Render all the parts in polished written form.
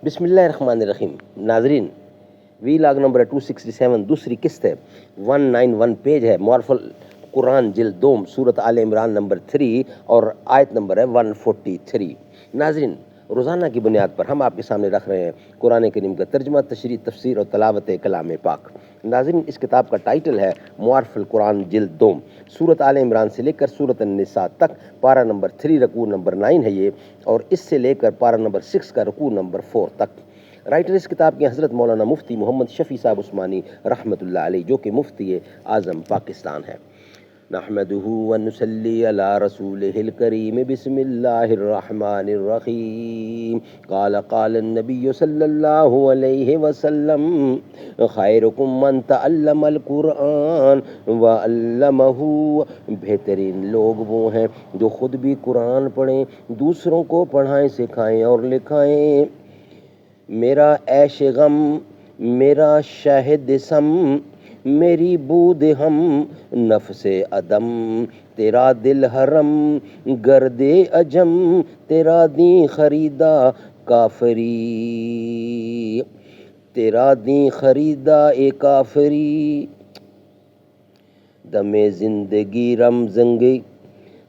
بسم اللہ الرحمن الرحیم. ناظرین، وی لاگ نمبر 267 دوسری قسط ہے. 191 پیج ہے. معارف القرآن جلد دوم سورت آل عمران نمبر 3 اور آیت نمبر ہے 143. ناظرین، روزانہ کی بنیاد پر ہم آپ کے سامنے رکھ رہے ہیں قرآن کریم کا ترجمہ، تشریح، تفسیر اور تلاوت کلام پاک. ناظرین، اس کتاب کا ٹائٹل ہے معارف القرآن جلد دوم. سورت آل عمران سے لے کر سورت النساء تک پارہ نمبر 3 رکوع نمبر 9 ہے یہ، اور اس سے لے کر پارہ نمبر 6 کا رکوع نمبر 4 تک. رائٹر اس کتاب کے حضرت مولانا مفتی محمد شفیع صاحب عثمانی رحمۃ اللہ علیہ، جو کہ مفتی اعظم پاکستان ہے. نحمدہ ونصلی علی رسولہ الکریم. بسم اللہ الرحمن الرحیم. قال النبی صلی اللہ علیہ وسلم: خیرکم من تعلم القرآن وعلمہ. بہترین لوگ وہ ہیں جو خود بھی قرآن پڑھیں، دوسروں کو پڑھائیں، سکھائیں اور لکھائیں. میرا عیش غم، میرا شاہد سم، میری بود ہم، نفس عدم. تیرا دل حرم، گرد عجم، تیرا دین خریدا کافری. تیرا دین خریدا اے کافری. دم زندگی رم زنگی،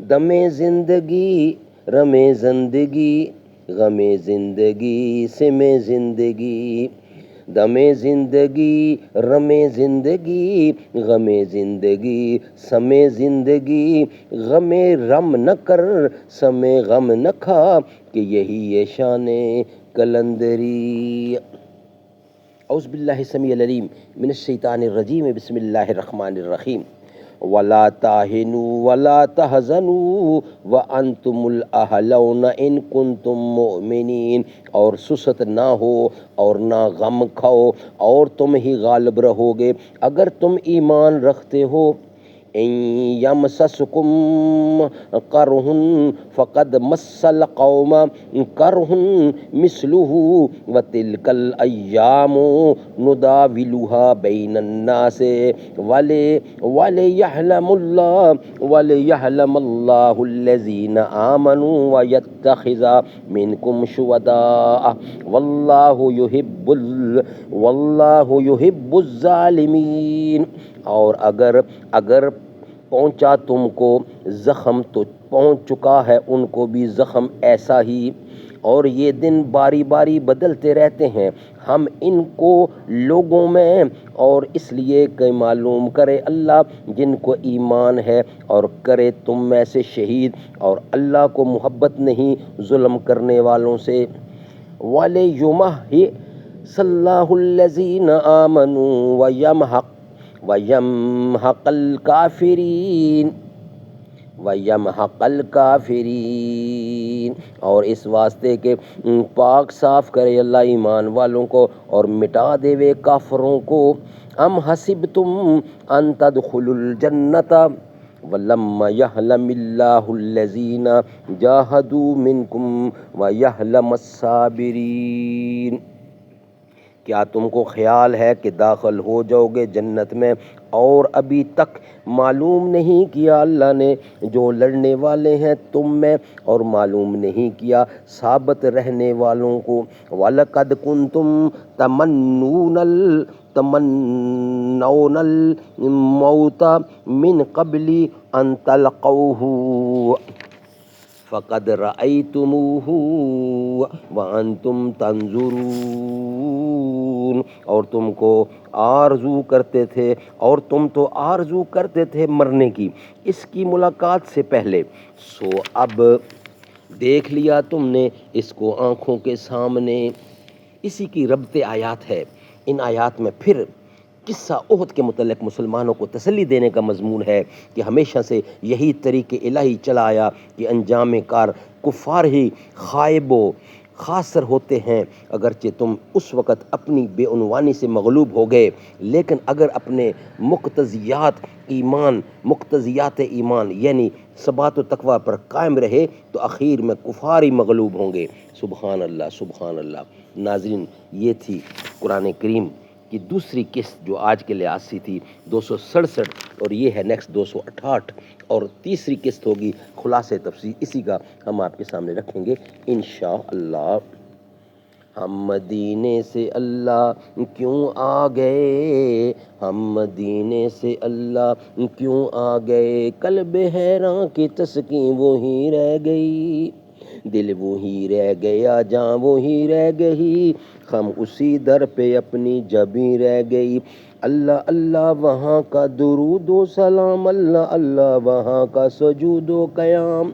دم زندگی رم زندگی، غم زندگی سم زندگی. دم زندگی رم زندگی، غم زندگی سم زندگی. غم رم نہ کر، سم غم نہ کھا، کہ یہی ہے شان کلندری. اعوذ باللہ السمیع العلیم من الشیطان الرجیم. بسم اللہ الرحمن الرحیم. وَلَا تَهِنُوا وَلَا تَحْزَنُوا وَأَنْتُمُ الْأَعْلَوْنَ إِن كُنتُم مُؤْمِنِينَ. اور سست نہ ہو اور نہ غم کھاؤ، اور تم ہی غالب رہو گے اگر تم ایمان رکھتے ہو. إِن يَمْسَسْكُمْ قَرْحٌ فَقَدْ مَسَّ الْقَوْمَ قَرْحٌ مِثْلُهُ وَتِلْكَ الْأَيَّامُ نُدَاوِلُهَا بَيْنَ النَّاسِ وَلِيَعْلَمَ اللَّهُ الَّذِينَ آمَنُوا وَيَتَّخِذَ مِنْكُمْ شُهَدَاءَ وَاللَّهُ يُحِبُّ الظَّالِمِينَ. اور اگر پہنچا تم کو زخم تو پہنچ چکا ہے ان کو بھی زخم ایسا ہی، اور یہ دن باری باری بدلتے رہتے ہیں. ہم ان کو لوگوں میں اور اس لیے کہ معلوم کرے اللہ جن کو ایمان ہے، اور کرے تم میں سے شہید. اور اللہ کو محبت نہیں ظلم کرنے والوں سے. وَلِيُمَحِّصَ اللَّهُ الَّذِينَ آمَنُوا وَيَمْحَقَ الْكَافِرِينَ. اور اس واسطے کہ پاک صاف کرے اللہ ایمان والوں کو اور مٹا دے وے کافروں کو. ام حسبتم ان تدخلوا الجنۃ ولما يعلم الله الذين جاهدوا منكم ويعلم الصابرين. کیا تم کو خیال ہے کہ داخل ہو جاؤ گے جنت میں، اور ابھی تک معلوم نہیں کیا اللہ نے جو لڑنے والے ہیں تم میں، اور معلوم نہیں کیا ثابت رہنے والوں کو. وَلَقَدْ كُنْتُمْ تَمَنُّونَ الْمَوْتَ مِنْ قَبْلِ أَنْ تَلْقَوْهُ فَقَدْ رَأَيْتُمُوهُ وَأَنْتُمْ تَنْظُرُونَ. اور تم کو آرزو کرتے تھے، اور تم تو آرزو کرتے تھے مرنے کی اس کی ملاقات سے پہلے، سو اب دیکھ لیا تم نے اس کو آنکھوں کے سامنے. اسی کی ربط آیات ہے. ان آیات میں پھر قصہ احد کے متعلق مسلمانوں کو تسلی دینے کا مضمون ہے کہ ہمیشہ سے یہی طریق الہی چلا آیا کہ انجام کار کفار ہی خائب و خاسر ہوتے ہیں. اگرچہ تم اس وقت اپنی بے عنوانی سے مغلوب ہو گئے، لیکن اگر اپنے مقتضیات ایمان یعنی ثبات و تقوی پر قائم رہے تو اخیر میں کفار ہی مغلوب ہوں گے. سبحان اللہ، سبحان اللہ. ناظرین، یہ تھی قرآن کریم کی دوسری قسط جو آج کے لحاظ سے تھی 267، اور یہ ہے نیکسٹ 268، اور تیسری قسط ہوگی خلاصہ تفسیر. اسی کا ہم آپ کے سامنے رکھیں گے انشاءاللہ. ہم مدینے سے اللہ کیوں آ گئے، ہم مدینے سے اللہ کیوں آ گئے، قلب حیراں کی تسکین وہی رہ گئی، دل وہی رہ گیا، جاں وہی رہ گئی، ہم اسی در پہ اپنی جبیں رہ گئی۔ اللہ اللہ وہاں کا درود و سلام، اللہ اللہ وہاں کا سجود و قیام،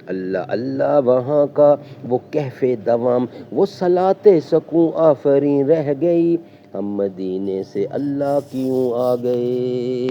اللہ اللہ وہاں کا وہ کہف دوام، وہ صلاۃ سکوں آفریں رہ گئی، ہم مدینے سے اللہ کیوں آ گئے۔